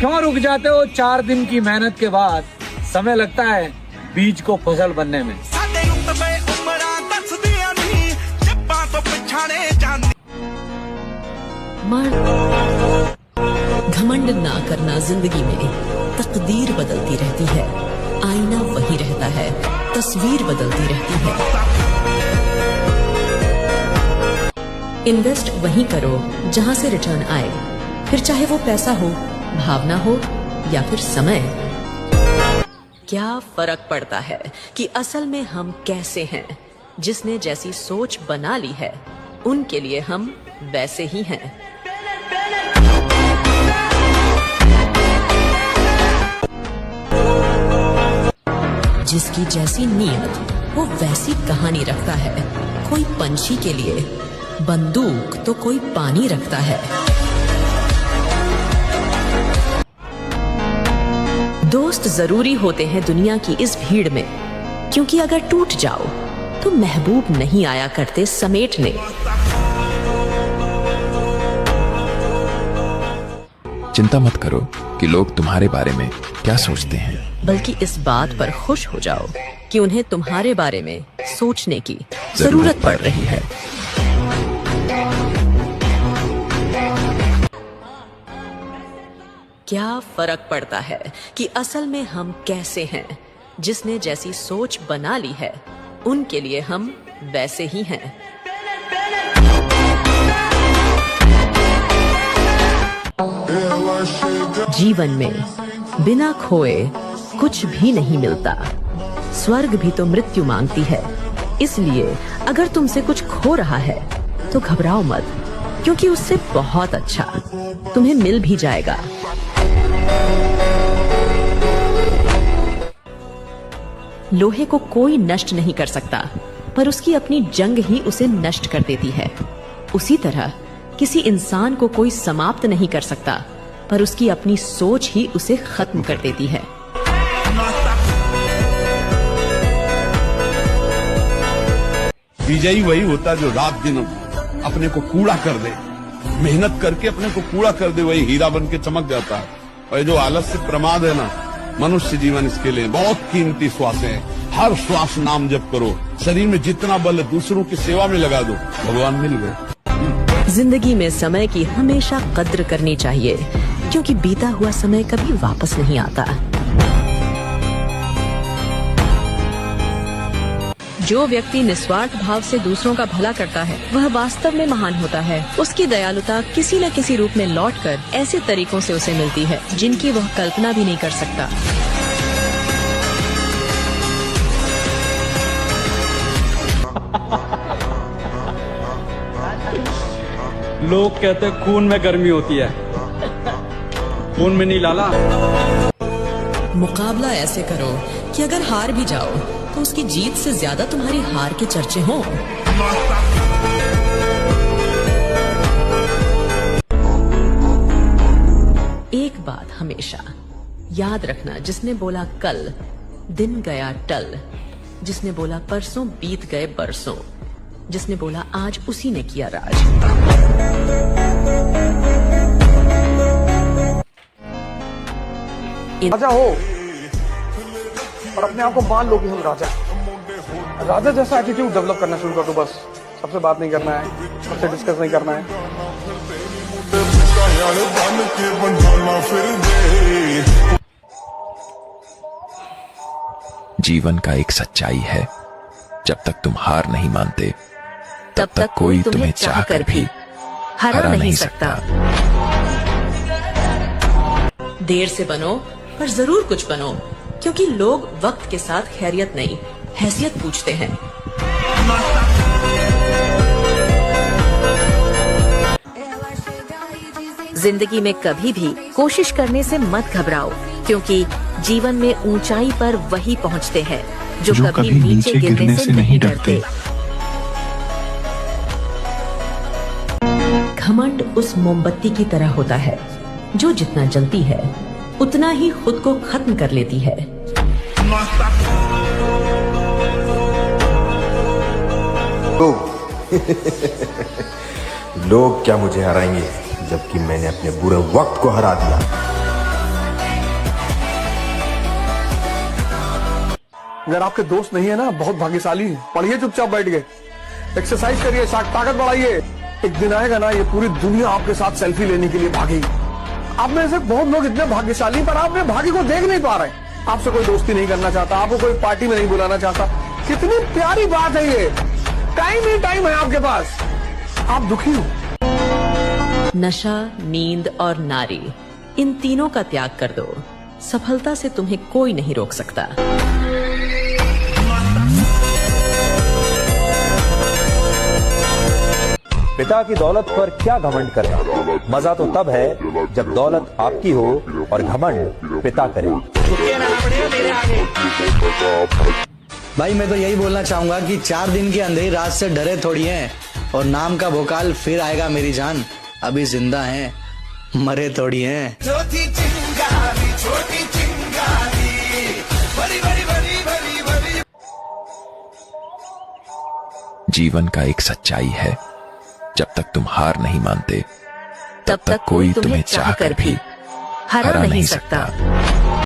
क्यों रुक जाते हो 4 दिन की मेहनत के बाद? समय लगता है बीज को फसल बनने में। मर्द घमंड ना करना। जिंदगी में तकदीर बदलती रहती है, आईना वही रहता है, तस्वीर बदलती रहती है। इन्वेस्ट वहीं करो जहां से रिटर्न आए, फिर चाहे वो पैसा हो, भावना हो या फिर समय। क्या फर्क पड़ता है कि असल में हम कैसे हैं? जिसने जैसी सोच बना ली है उनके लिए हम वैसे ही हैं। जिसकी जैसी नीयत वो वैसी कहानी रखता है। कोई पंछी के लिए बंदूक तो कोई पानी रखता है। दोस्त जरूरी होते हैं दुनिया की इस भीड़ में, क्योंकि अगर टूट जाओ तो महबूब नहीं आया करते समेटने। चिंता मत करो कि लोग तुम्हारे बारे में क्या सोचते हैं, बल्कि इस बात पर खुश हो जाओ कि उन्हें तुम्हारे बारे में सोचने की जरूरत पड़ रही है। क्या फर्क पड़ता है कि असल में हम कैसे हैं? जिसने जैसी सोच बना ली है उनके लिए हम वैसे ही हैं। जीवन में बिना खोए कुछ भी नहीं मिलता। स्वर्ग भी तो मृत्यु मांगती है। इसलिए अगर तुमसे कुछ खो रहा है तो घबराओ मत, क्योंकि उससे बहुत अच्छा तुम्हें मिल भी जाएगा। लोहे को कोई नष्ट नहीं कर सकता, पर उसकी अपनी जंग ही उसे नष्ट कर देती है। उसी तरह किसी इंसान को कोई समाप्त नहीं कर सकता, पर उसकी अपनी सोच ही उसे खत्म कर देती है। विजयी वही होता जो रात दिन अपने को कूड़ा कर दे, मेहनत करके अपने को कूड़ा कर दे, वही हीरा बन के चमक जाता है। और जो आलस से प्रमाद है ना, मनुष्य जीवन इसके लिए बहुत कीमती श्वास है। हर श्वास नाम जप करो, शरीर में जितना बल है दूसरों की सेवा में लगा दो, भगवान मिल गए। जिंदगी में समय की हमेशा कद्र करनी चाहिए, क्योंकि बीता हुआ समय कभी वापस नहीं आता। जो व्यक्ति निस्वार्थ भाव से दूसरों का भला करता है वह वास्तव में महान होता है। उसकी दयालुता किसी न किसी रूप में लौटकर ऐसे तरीकों से उसे मिलती है जिनकी वह कल्पना भी नहीं कर सकता। लोग कहते हैं खून में गर्मी होती है, खून में नहीं लाला। मुकाबला ऐसे करो कि अगर हार भी जाओ तो उसकी जीत से ज्यादा तुम्हारी हार के चर्चे हों। एक बात हमेशा याद रखना, जिसने बोला कल दिन गया टल, जिसने बोला परसों बीत गए बरसों, जिसने बोला आज उसी ने किया राज। राजा हो और अपने आप को मान लो कि हम राजा। राजा जैसा एटीट्यूड डेवलप करना शुरू कर दो। बस सबसे बात नहीं करना है, सबसे डिस्कस नहीं करना है। जीवन का एक सच्चाई है, जब तक तुम हार नहीं मानते तब तक कोई तुम्हें चाहकर भी हरा नहीं सकता। देर से बनो पर जरूर कुछ बनो, क्योंकि लोग वक्त के साथ खैरियत नहीं हैसियत पूछते हैं। जिंदगी में कभी भी कोशिश करने से मत घबराओ, क्योंकि जीवन में ऊंचाई पर वही पहुंचते हैं जो कभी नीचे गिरने से नहीं डरते। घमंड उस मोमबत्ती की तरह होता है जो जितना जलती है उतना ही खुद को खत्म कर लेती है। लोग क्या मुझे हराएंगे, जबकि मैंने अपने बुरे वक्त को हरा दिया। अगर आपके दोस्त नहीं है ना, बहुत भाग्यशाली है। पढ़िए चुपचाप बैठ के, एक्सरसाइज करिए, ताकत बढ़ाइए। एक दिन आएगा ना, ये पूरी दुनिया आपके साथ सेल्फी लेने के लिए भागेगी। आप में से बहुत लोग इतने भाग्यशाली, पर आप अपने भाग्य को देख नहीं पा रहे। आपसे कोई दोस्ती नहीं करना चाहता, आपको कोई पार्टी में नहीं बुलाना चाहता। कितनी प्यारी बात है ये। टाइम ही टाइम है आपके पास, आप दुखी हो। नशा, नींद और नारी, इन तीनों का त्याग कर दो। सफलता से तुम्हें कोई नहीं रोक सकता। पिता की दौलत पर क्या घमंड करना, मजा तो तब है जब दौलत आपकी हो और घमंड पिता करे। भाई मैं तो यही बोलना चाहूंगा कि 4 दिन की अंधेरी रात से डरे थोड़ी हैं, और नाम का भोकाल फिर आएगा मेरी जान। अभी जिंदा हैं, मरे थोड़ी हैं। छोटी चिंगारी, छोटी चिंगारी, बड़ी बड़ी बड़ी बड़ी बड़ी। जीवन का एक सच्चाई है, जब तक तुम हार नहीं मानते तब तक कोई तुम्हें चाह कर भी हरा नहीं सकता।